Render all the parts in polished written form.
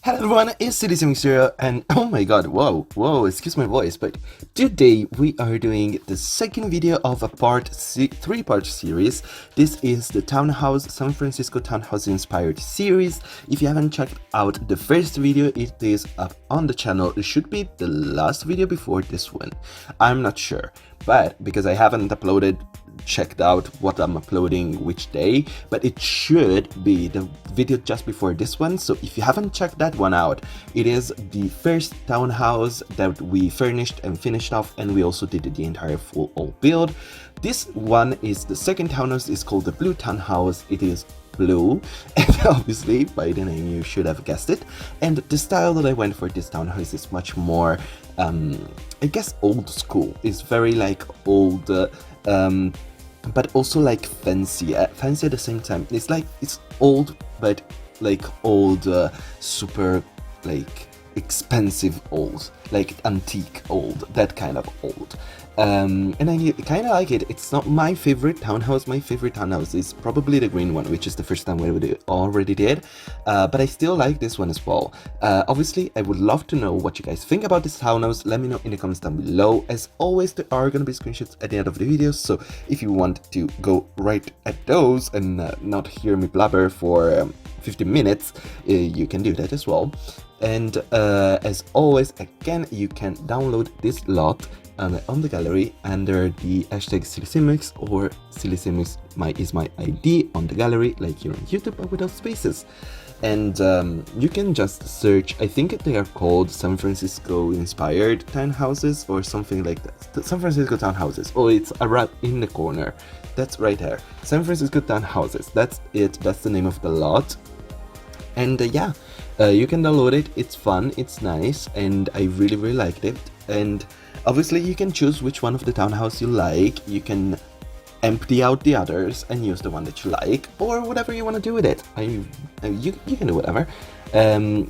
Hello everyone, it's Simmuz here, and oh my god, whoa, excuse my voice, but today we are doing the second video of a three-part series. This is the Townhouse, San Francisco Townhouse inspired series. If you haven't checked out the first video, it is up on the channel. It should be the last video before this one. I'm not sure, but because I haven't checked out what I'm uploading which day, but it should be the video just before this one. So if you haven't checked that one out, it is the first townhouse that we furnished and finished off, and we also did the entire full all build. This one is the second townhouse. It's called the blue townhouse. It is blue, and obviously by the name you should have guessed it. And the style that I went for this townhouse is much more I guess old school. It's very like old but also like fancy at the same time. It's like it's old, but like old, super like expensive old, like antique old, that kind of old. And I kind of like it. It's not my favorite townhouse. My favorite townhouse is probably the green one, which is the first time we already did. But I still like this one as well. Obviously, I would love to know what you guys think about this townhouse. Let me know in the comments down below. As always, there are going to be screenshots at the end of the video, so if you want to go right at those and not hear me blabber for 15 minutes, you can do that as well. And as always, again, you can download this lot on the gallery under the hashtag Simmuz, or Simmuz is my ID on the gallery, like here on YouTube, but without spaces. And you can just search, I think they are called San Francisco inspired townhouses or something like that. San Francisco townhouses. Oh, it's right in the corner. That's right there. San Francisco townhouses. That's it. That's the name of the lot. And yeah, you can download it. It's fun, it's nice, and I really liked it. And obviously you can choose which one of the townhouse you like. You can empty out the others and use the one that you like, or whatever you want to do with it. You can do whatever.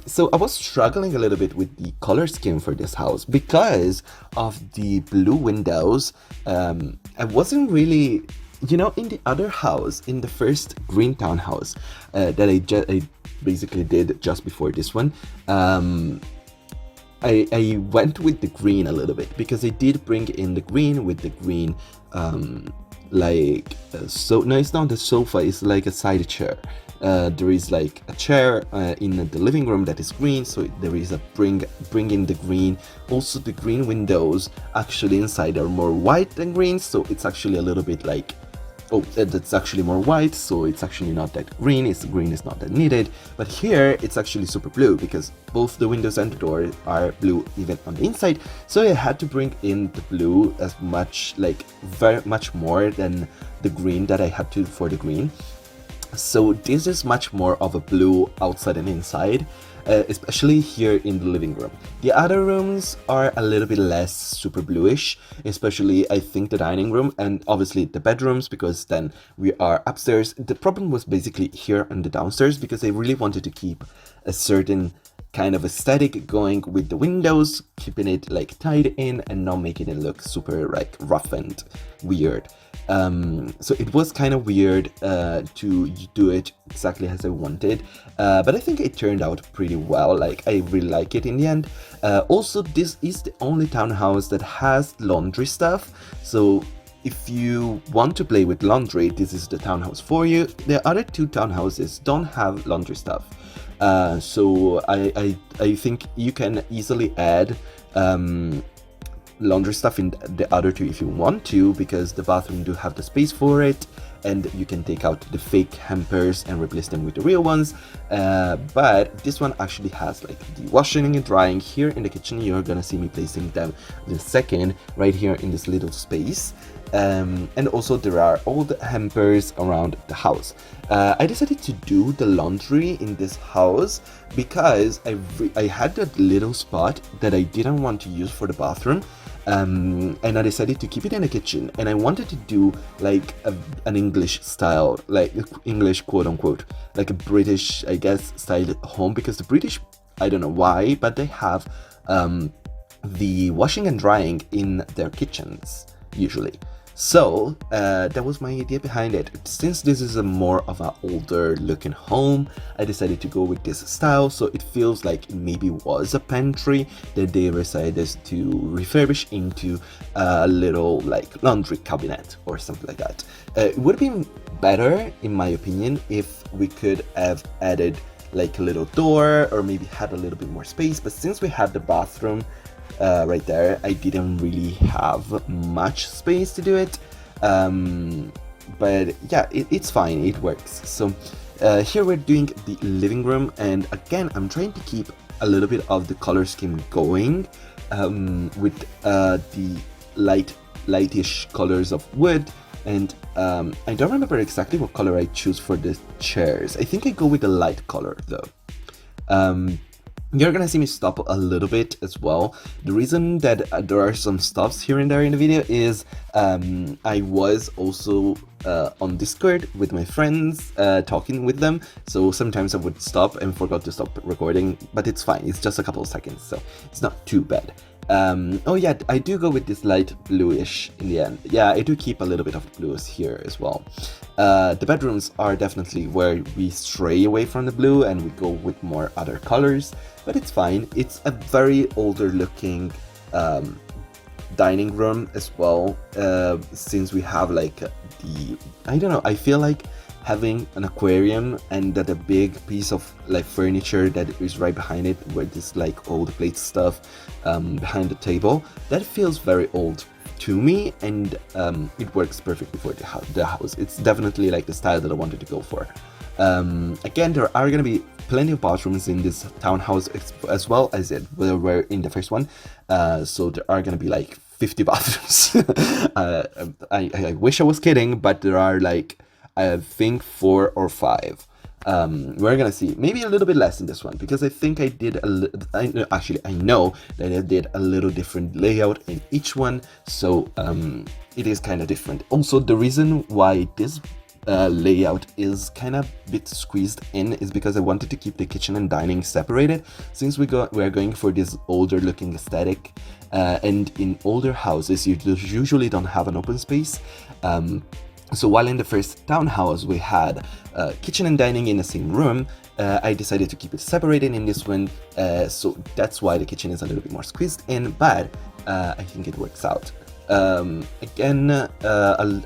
So I was struggling a little bit with the color scheme for this house because of the blue windows. I wasn't really, you know, in the other house, in the first green townhouse that I basically did just before this one, I went with the green a little bit because I did bring in the green with the green, so no, it's not the sofa, it's like a side chair. There is like a chair in the living room that is green, so there is a bring in the green. Also, the green windows actually inside are more white than green, so it's actually a little bit like, oh, that's actually more white, so it's actually not that green. Green is not that needed. But here it's actually super blue because both the windows and the door are blue even on the inside. So I had to bring in the blue as much, like very much more than the green that I had to for the green. So this is much more of a blue outside and inside, especially here in the living room. The other rooms are a little bit less super bluish, especially I think the dining room and obviously the bedrooms, because then we are upstairs. The problem was basically here on the downstairs because I really wanted to keep a certain kind of aesthetic going with the windows, keeping it like tied in and not making it look super like rough and weird. So it was kind of weird to do it exactly as I wanted, but I think it turned out pretty well. Like, I really like it in the end. Also, this is the only townhouse that has laundry stuff, so if you want to play with laundry, this is the townhouse for you. The other two townhouses don't have laundry stuff. So I think you can easily add laundry stuff in the other two if you want to, because the bathroom do have the space for it, and you can take out the fake hampers and replace them with the real ones. But this one actually has like the washing and drying here in the kitchen. You're gonna see me placing them in a second right here in this little space. And also there are all the hampers around the house. I decided to do the laundry in this house because I had that little spot that I didn't want to use for the bathroom. And I decided to keep it in the kitchen, and I wanted to do like an English style, like English quote unquote, like a British, I guess, style home, because the British, I don't know why, but they have the washing and drying in their kitchens usually. So that was my idea behind it. Since this is a more of an older looking home, I decided to go with this style, so it feels like it maybe was a pantry that they decided to refurbish into a little like laundry cabinet or something like that. It would have been better, in my opinion, if we could have added like a little door or maybe had a little bit more space, but since we had the bathroom right there, I didn't really have much space to do it, but yeah, it's fine, it works. So here we're doing the living room, and again I'm trying to keep a little bit of the color scheme going with the lightish colors of wood, and I don't remember exactly what color I choose for the chairs. I think I go with the light color though. You're gonna see me stop a little bit as well. The reason that there are some stops here and there in the video is I was also on Discord with my friends, talking with them, so sometimes I would stop and forgot to stop recording, but it's fine, it's just a couple of seconds, so it's not too bad. Oh yeah, I do go with this light bluish in the end. Yeah, I do keep a little bit of blues here as well. The bedrooms are definitely where we stray away from the blue and we go with more other colors, but it's fine. It's a very older looking dining room as well, since we have like I don't know, I feel like having an aquarium and that a big piece of like furniture that is right behind it, where this like all the plate stuff behind the table, that feels very old to me, and it works perfectly for the house. It's definitely like the style that I wanted to go for. Again, there are going to be plenty of bathrooms in this townhouse as well as it were in the first one, so there are going to be like 50 bathrooms. I wish I was kidding, but there are like I think 4 or 5. We're gonna see maybe a little bit less in this one, because I think I did I know that I did a little different layout in each one, so it is kind of different. Also, the reason why this layout is kind of a bit squeezed in is because I wanted to keep the kitchen and dining separated, since we're going for this older looking aesthetic, and in older houses you usually don't have an open space. So while in the first townhouse we had kitchen and dining in the same room, I decided to keep it separated in this one, so that's why the kitchen is a little bit more squeezed in, but I think it works out. Again,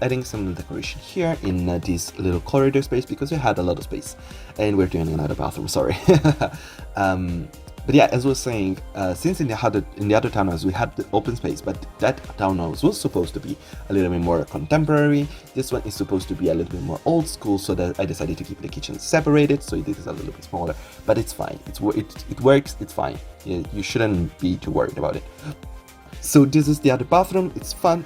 adding some decoration here in this little corridor space, because we had a lot of space, and we're doing another bathroom, sorry. But yeah, as I was saying, since in the other townhouse we had the open space, but that townhouse was supposed to be a little bit more contemporary. This one is supposed to be a little bit more old school, so that I decided to keep the kitchen separated, so it is a little bit smaller. But it's fine. It works. It's fine. You shouldn't be too worried about it. So this is the other bathroom. It's fun.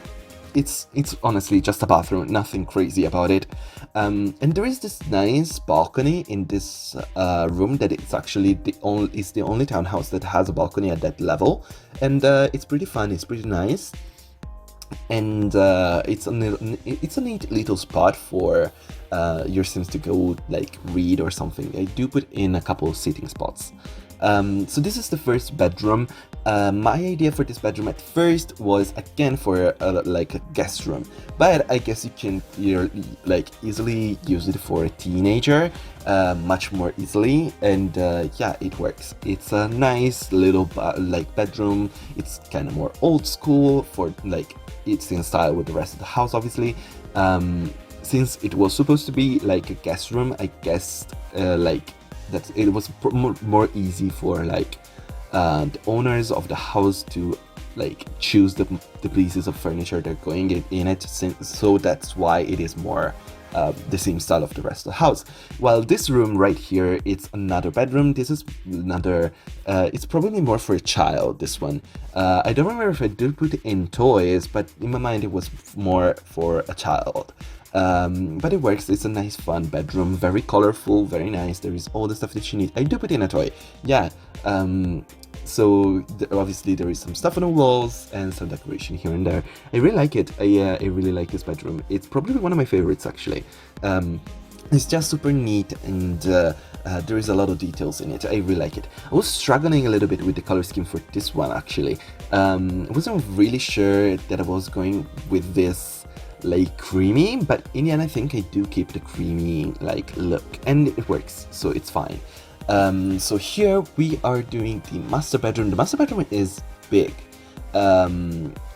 It's honestly just a bathroom, nothing crazy about it. And there is this nice balcony in this room that it's actually the only townhouse that has a balcony at that level, and it's pretty fun. It's pretty nice, and it's a neat little spot for your Sims to go like read or something. I do put in a couple of sitting spots. So this is the first bedroom. My idea for this bedroom at first was again for like a guest room, but I guess you can like easily use it for a teenager, much more easily, and yeah, it works. It's a nice little like bedroom. It's kind of more old school, for like it's in style with the rest of the house, obviously. Since it was supposed to be like a guest room, I guess like that it was more easy for like the owners of the house to like choose the pieces of furniture they're going in it, so that's why it is more the same style of the rest of the house. While this room right here, it's another bedroom. This is another it's probably more for a child, this one. I don't remember if I did put in toys, but in my mind it was more for a child. But it works. It's a nice fun bedroom, very colorful, very nice. There is all the stuff that you need. I do put in a toy, yeah. So obviously there is some stuff on the walls and some decoration here and there. I really like it. I really like this bedroom. It's probably one of my favorites, actually. It's just super neat, and there is a lot of details in it. I really like it. I was struggling a little bit with the color scheme for this one, actually. I wasn't really sure that I was going with this like creamy, but in the end I think I do keep the creamy like look, and it works, so it's fine. So here we are doing the master bedroom. The master bedroom is big.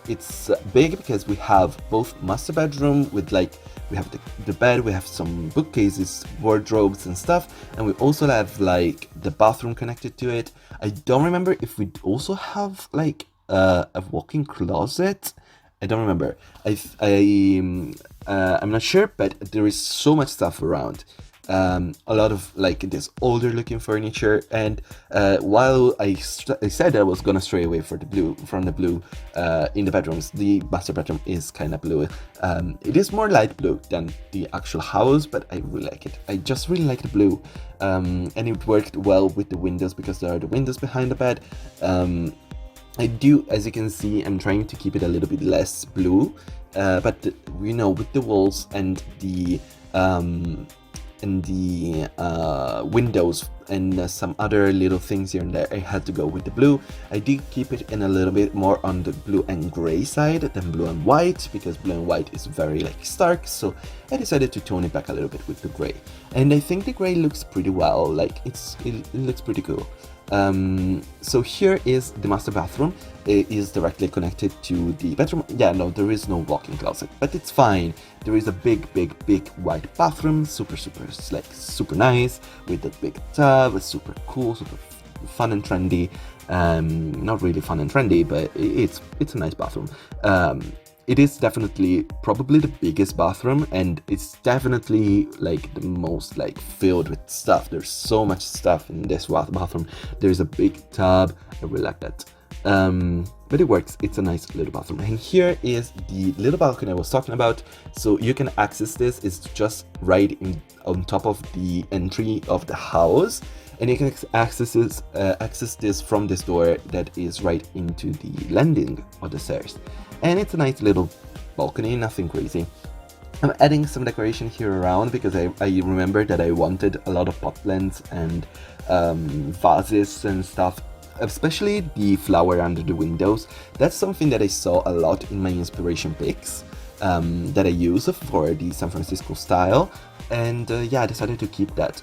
It's big because we have both master bedroom with like, we have the bed, we have some bookcases, wardrobes and stuff, and we also have like the bathroom connected to it. I don't remember if we also have like a walk-in closet. I don't remember. I'm not sure, but there is so much stuff around. A lot of like this older looking furniture, and while I said I was gonna stray away from the blue in the bedrooms, the master bedroom is kind of blue. It is more light blue than the actual house, but I really like it. I just really like the blue, and it worked well with the windows because there are the windows behind the bed. I do, as you can see, I'm trying to keep it a little bit less blue, but you know, with the walls and the windows and some other little things here and there, I had to go with the blue. I did keep it in a little bit more on the blue and gray side than blue and white, because blue and white is very like stark, so I decided to tone it back a little bit with the gray. And I think the gray looks pretty well, like it looks pretty cool. So here is the master bathroom. It is directly connected to the bedroom. Yeah, no, there is no walk-in closet, but it's fine. There is a big white bathroom, super nice, with a big tub. It's super cool, super fun and trendy. Not really fun and trendy, but it's a nice bathroom. It is definitely probably the biggest bathroom, and it's definitely like the most like filled with stuff. There's so much stuff in this bathroom. There's a big tub. I really like that. But it works. It's a nice little bathroom. And here is the little balcony I was talking about. So you can access this. It's just right on top of the entry of the house, and you can access this from this door that is right into the landing of the stairs. And it's a nice little balcony, nothing crazy. I'm adding some decoration here around because I remember that I wanted a lot of pot plants and vases and stuff, especially the flower under the windows. That's something that I saw a lot in my inspiration pics that I use for the San Fransisco style, and yeah, I decided to keep that.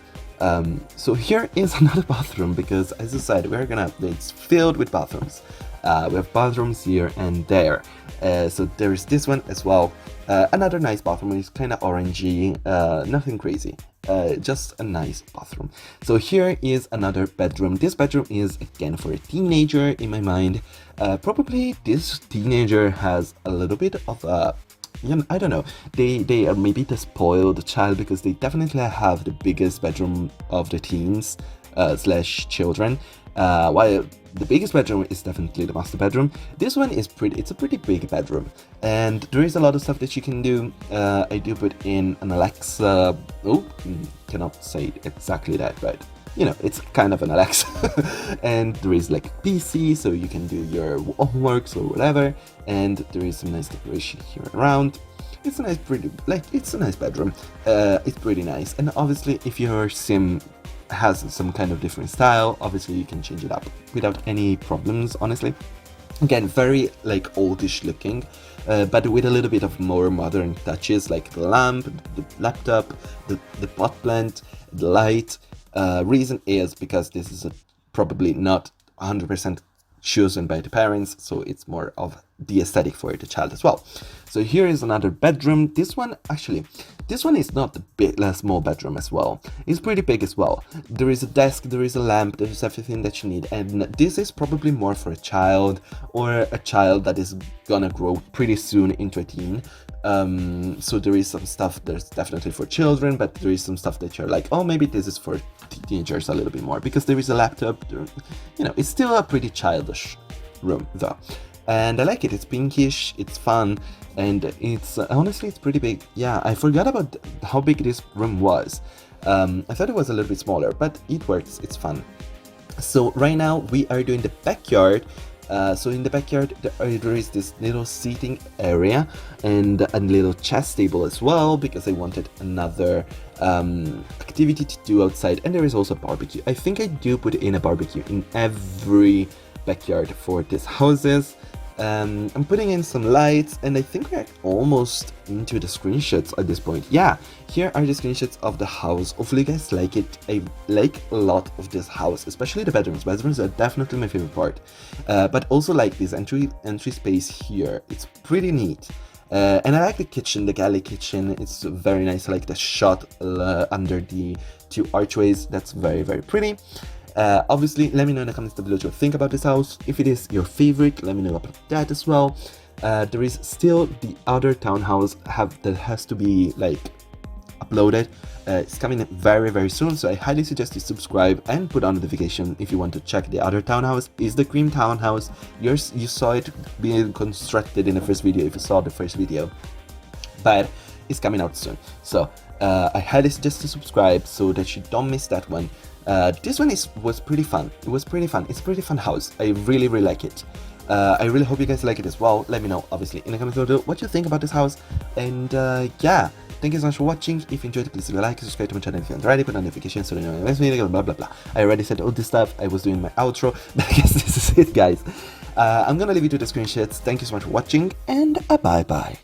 So here is another bathroom because, as I said, it's filled with bathrooms. We have bathrooms here and there. So there is this one as well. Another nice bathroom. It's kind of orangey, nothing crazy. Just a nice bathroom. So here is another bedroom. This bedroom is again for a teenager in my mind. Probably this teenager has a little bit of a, I don't know, they are maybe the spoiled child, because they definitely have the biggest bedroom of the teens slash children, while the biggest bedroom is definitely the master bedroom. This one is it's a pretty big bedroom, and there is a lot of stuff that you can do. I do put in an Alexa. Cannot say exactly that, but you know, it's kind of an Alexa. And there is like PC, so you can do your homeworks or whatever, and there is some nice decoration here around. It's a nice it's a nice bedroom. It's pretty nice, and obviously if your sim has some kind of different style, obviously you can change it up without any problems, honestly. Again, very like oldish looking, but with a little bit of more modern touches, like the lamp, the laptop, the pot plant, the light. Reason is because this is probably not 100% chosen by the parents, so it's more of the aesthetic for the child as well. So here is another bedroom. This one is not a small bedroom as well. It's pretty big as well. There is a desk, there is a lamp, there's everything that you need, and this is probably more for a child, or a child that is gonna grow pretty soon into a teen. So there is some stuff that's definitely for children, but there is some stuff that you're like, oh, maybe this is for teenagers a little bit more, because there is a laptop. You know, it's still a pretty childish room though, and I like it. It's pinkish, it's fun, and it's honestly, it's pretty big. Yeah, I forgot about how big this room was. I thought it was a little bit smaller, but it works, it's fun. So right now we are doing the backyard. So in the backyard there is this little seating area and a little chess table as well, because I wanted another activity to do outside, and there is also a barbecue. I think I do put in a barbecue in every backyard for these houses. I'm putting in some lights, and I think we're almost into the screenshots at this point. Yeah, here are the screenshots of the house. Hopefully you guys like it. I like a lot of this house, especially the bedrooms. Bedrooms are definitely my favorite part, but also like this entry space here. It's pretty neat. And I like the kitchen, the galley kitchen. It's very nice. I like the shot under the two archways. That's very, very pretty. Obviously, let me know in the comments below what you think about this house. If it is your favorite, let me know about that as well. There is still the other townhouse that has to be like uploaded. It's coming very, very soon, so I highly suggest you subscribe and put on notification if you want to check the other townhouse. Is the cream townhouse. You saw it being constructed in the first video if you saw the first video, but it's coming out soon. So I highly suggest you subscribe so that you don't miss that one. This one was pretty fun. It was pretty fun. It's a pretty fun house. I really, really like it. I really hope you guys like it as well. Let me know, obviously, in the comments below what you think about this house. And yeah, thank you so much for watching. If you enjoyed, please leave a like, subscribe to my channel if you haven't already, put on notifications so you know when I next video, blah blah blah. I already said all this stuff. I was doing my outro, but I guess this is it, guys. I'm gonna leave you to the screenshots. Thank you so much for watching, and bye bye.